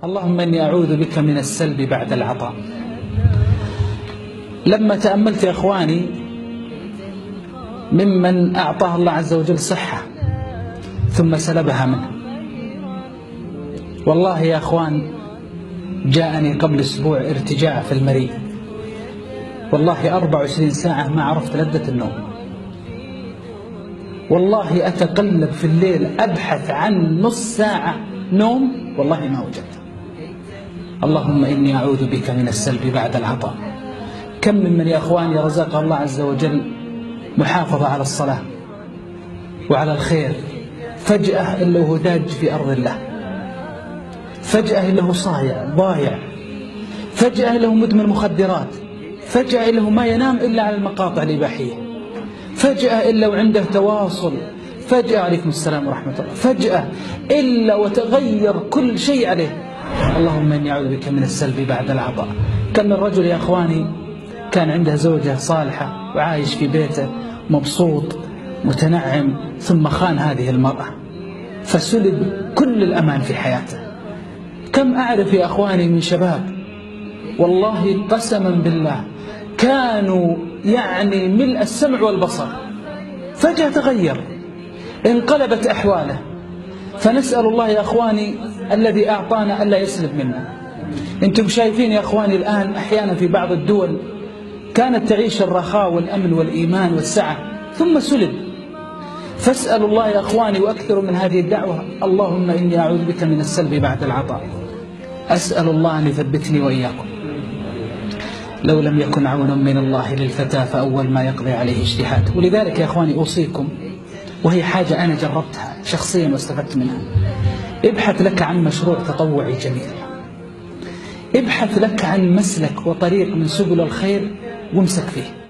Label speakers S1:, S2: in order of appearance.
S1: اللهم إني أعوذ بك من السلب بعد العطاء. لما تأملت يا أخواني ممن أعطاه الله عز وجل صحة ثم سلبها منه، والله يا أخوان جاءني قبل أسبوع ارتجاع في المريء، والله 24 ساعة ما عرفت لذة النوم، والله أتقلب في الليل أبحث عن نص ساعة نوم والله ما وجدت. اللهم إني أعوذ بك من السلب بعد العطاء. كم من يا أخواني رزق الله عز وجل محافظة على الصلاة وعلى الخير، فجأة إلا هو داج في أرض الله، فجأة إلا هو صايع ضايع، فجأة إلا هو مدمن مخدرات، فجأة إلا هو ما ينام إلا على المقاطع الإباحية، فجأة إلا وعنده تواصل، فجأة عليكم السلام ورحمة الله، فجأة إلا وتغير كل شيء عليه. اللهم إني أعوذ بك من السلب بعد العطاء. كم من رجل يا أخواني كان عنده زوجة صالحة وعايش في بيته مبسوط متنعم، ثم خان هذه المرأة فسلب كل الأمان في حياته. كم أعرف يا أخواني من شباب والله قسما بالله كانوا يعني ملء السمع والبصر، فجأة تغير، انقلبت أحواله. فنسأل الله يا أخواني الذي أعطانا ألا يسلب منا. أنتم شايفين يا أخواني الآن أحيانا في بعض الدول كانت تعيش الرخاء والأمن والإيمان والسعة ثم سلب. فاسألوا الله يا أخواني وأكثروا من هذه الدعوة، اللهم إني أعوذ بك من السلب بعد العطاء. أسأل الله أن يثبتني وإياكم. لو لم يكن عون من الله للفتى فأول ما يقضي عليه اجتهاد. ولذلك يا أخواني أوصيكم، وهي حاجة أنا جربتها شخصيا واستفدت منها، ابحث لك عن مشروع تطوعي جميل، ابحث لك عن مسلك وطريق من سبل الخير وامسك فيه.